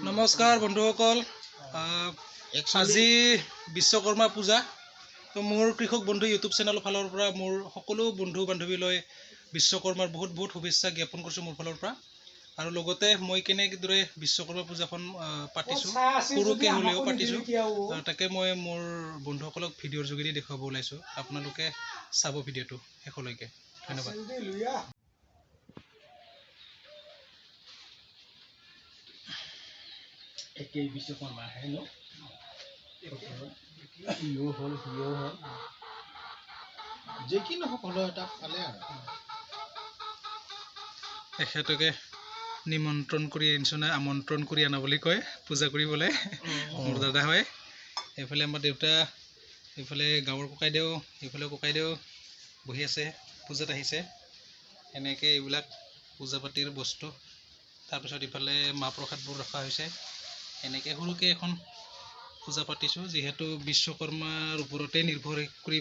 নমস্কাৰ বন্ধুসকল, আজি বিশ্বকৰ্মা পূজা। তো মোৰ কৃষক বন্ধু ইউটিউব চেনেলৰ ফালৰ পৰা মোৰ সকলো বন্ধু বান্ধৱীলৈ বিশ্বকৰ্মাৰ বহুত বহুত শুভেচ্ছা জ্ঞাপন কৰিছোঁ মোৰ ফালৰ পৰা। আৰু লগতে মই কেনেদৰে বিশ্বকৰ্মা পূজাখন পাতিছোঁ, সৰুকৈ হ'লেও পাতিছোঁ, তাকে মই মোৰ বন্ধুসকলক ভিডিঅ'ৰ যোগেদি দেখুৱাব ওলাইছোঁ। আপোনালোকে চাব ভিডিঅ'টো শেষলৈকে। ধন্যবাদ। একেই বিশ্বকৰ্মা আহে ন, ইও হ'ল সিও হ'ল, যে কি নহওক হ'লেও এটা পালে আৰু এখেতকে নিমন্ত্ৰণ কৰি আনিছোঁ, নাই আমন্ত্ৰণ কৰি আনা বুলি কয় পূজা কৰিবলৈ। মোৰ দাদা হয়। এইফালে আমাৰ দেউতা, এইফালে গাঁৱৰ ককাইদেউ, এইফালে ককাইদেউ বহি আছে, পূজাত আহিছে। এনেকৈ এইবিলাক পূজা পাতিৰ বস্তু। তাৰপিছত ইফালে মাহ প্ৰসাদবোৰ ৰখা হৈছে। এনেকৈ সৰুকৈ এখন পূজা পাতিছোঁ, যিহেতু বিশ্বকৰ্মাৰ ওপৰতে নিৰ্ভৰ কৰি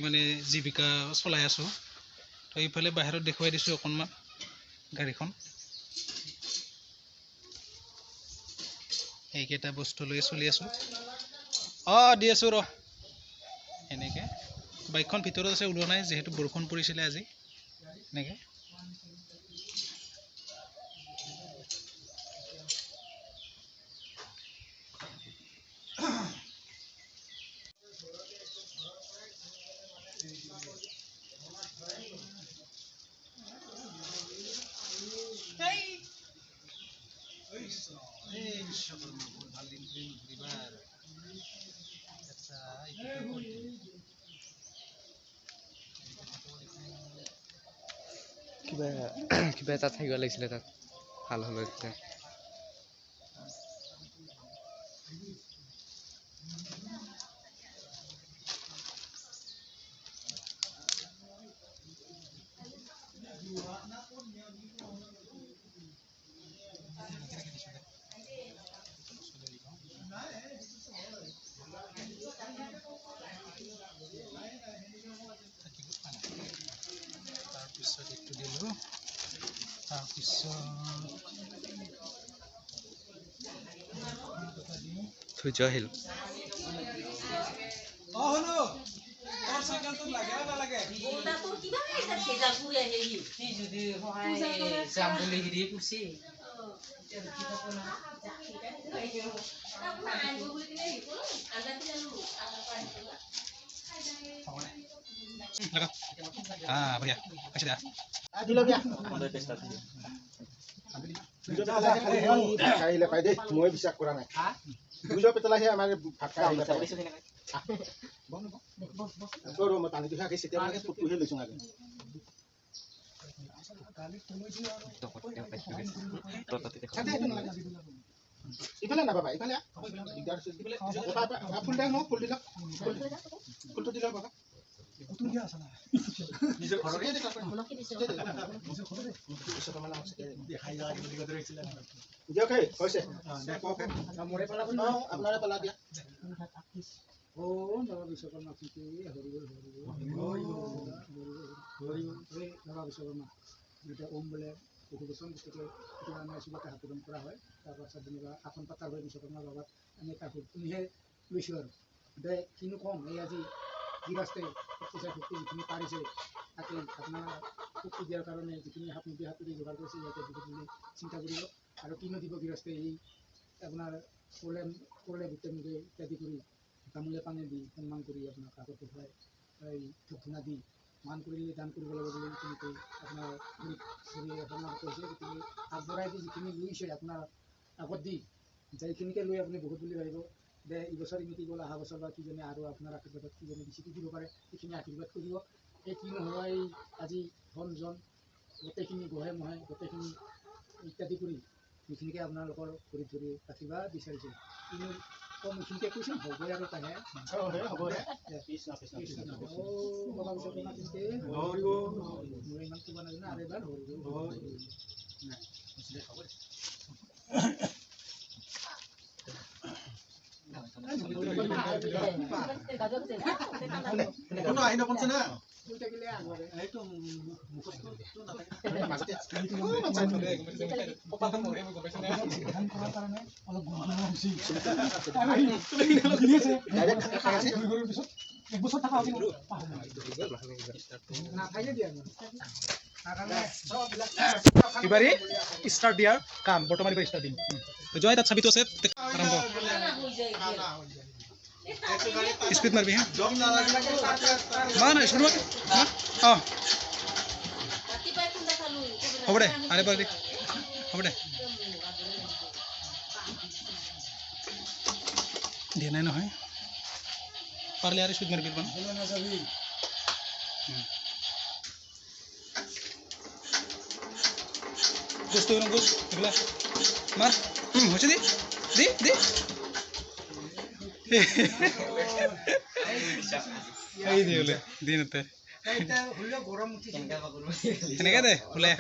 জীৱিকা চলাই আছোঁ। তো এইফালে বাহিৰত দেখুৱাই দিছোঁ অকণমান গাড়ীখন। এইকেইটা বস্তু লৈ চলি আছোঁ। দি আছোঁ ৰ। এনেকৈ বাইকখন ভিতৰত আছে, ওলোৱা নাই, যিহেতু বৰষুণ পৰিছিলে আজি। এনেকৈ কিবা এটা থাকিব লাগিছিলে তাত, ভাল হ'ল তেতিয়া। তাৰপিছত এইটো দিলোঁ। তাৰপিছত ধৈৰ্য আহিল। যাম বুলি হেৰি কৈছে। বঢ়িয়া হৈছে দিয়া। আহিলে পাই দেই, মই বিশ্বাস কৰা নাই। দুইজন পেটলাহে আমাৰ ভাত খাই আহিলে মই পানীটো খাই তেতিয়া ফুটটোহে লৈছোঁ আগে। ইফালে নাপাবা, ইফালে ফুল দিয়া নহয়, ফুল দিলক, ফুলটো দিলক বাবা। দিয়ক হৈছে আপোনাৰে পেলা দিয়া। বাবা বিশ্বকৰ্মা বাবা বিশ্বকৰ্মা যেতিয়া ওম বোলে বহুবচন গতিকে তেতিয়া আমাৰ চবতে হাত পূৰণ কৰা হয়। তাৰপাছত যেনিবা আসন পাতা হয় বিশ্বকৰ্মা বাবাক। আমি এটা শুনিহে লৈছোঁ আৰু দে কিনো কম। এই আজি গৃহস্থে শক্তি যিখিনি পাৰিছে তাকে আপোনাৰ শক্তি দিয়াৰ কাৰণে যিখিনি হাত নিদিয়া হাতেদি যোগাৰ কৰিছে, ইয়াতে বহুত বুলি চিন্তা কৰিব। আৰু কিনো দিব গৃহস্থে এই আপোনাৰ কৰলে গোটেই মুখে ইত্যাদি কৰি তামোলে পানী দি সন্মান কৰি আপোনাক আগত দেখুৱাই এই ধূপ ধূনা দি মান কৰিলে দান কৰিব লাগিব বুলি তেনেকৈ আপোনাৰ আপোনাৰ কৈছে। গতিকে আগবঢ়াই দি যিখিনি লৈছে আপোনাৰ আগত দি যিখিনিকে লৈ আপুনি বহুত বুলি ভাবিব দে এইবছৰ ইমিতি গ'ল, অহা বছৰ বা কিজনে আৰু আপোনাৰ আশীৰ্বাদত কিজনে বেছিকৈ দিব পাৰে সেইখিনি আশীৰ্বাদ কৰিব। এই কি নোহোৱা এই আজি ধন জন গোটেইখিনি গঢ়ে মহে গোটেইখিনি ইত্যাদি কৰি যিখিনিকে আপোনালোকৰ ভৰিত ধৰি আশীৰ্বাদ বিচাৰিছে। কিন্তু কম এইখিনিকে কৈছে, হ'বই আৰু তাহে মই ইমান ক'ব নাজানো আৰু এবাৰ এবাৰে স্টাৰ্ট দিয়াৰ কাম বৰ্তমান এবাৰ স্টাৰ্ট দিম জয় তাত চাবিটো আছে আৰম্ভ স্পীড মাৰবি হা নাই শুনো অঁ হ'ব দে আৰে বাৰ দে হ'ব দে দিয়া নাই নহয় পাৰিলে আৰু স্পীড মাৰবি গোস তো গোস এগুলা মার হচ্ছে দি দি দি এই দি বলে দিনতে এনেকে দে বোলে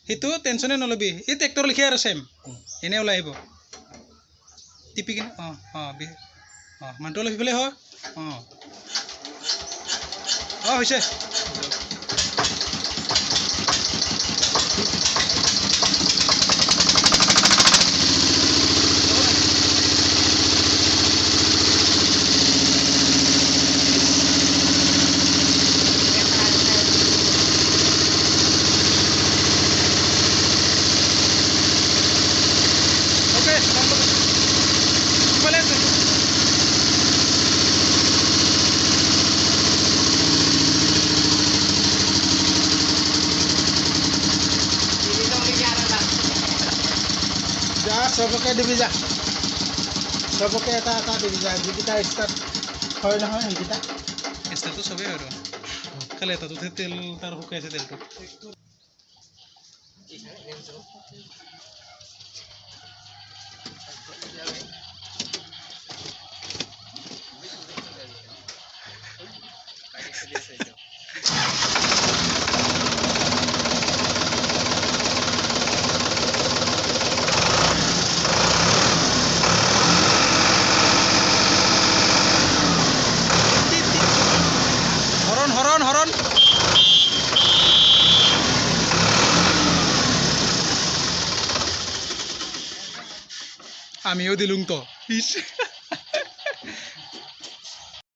সেইটো টেনচনে নলবি এই ট্ৰেক্টৰ লিখি আৰু চেম এনে ওলাই আহিব টিপি কিনে মানুহটো অলপ সিফালে হয় হৈছে চবকে দিবি যা চবকে এটা এটা দিবি যা যিকেইটা ষ্টাৰ্ট হয় নহয় সেইকেইটা ষ্টাৰ্টটো চবেই হয় আৰু খালি এটাটোতে তেল তাৰ শুকাই আছে তেলটো হৰণ আমিও দিলুম তো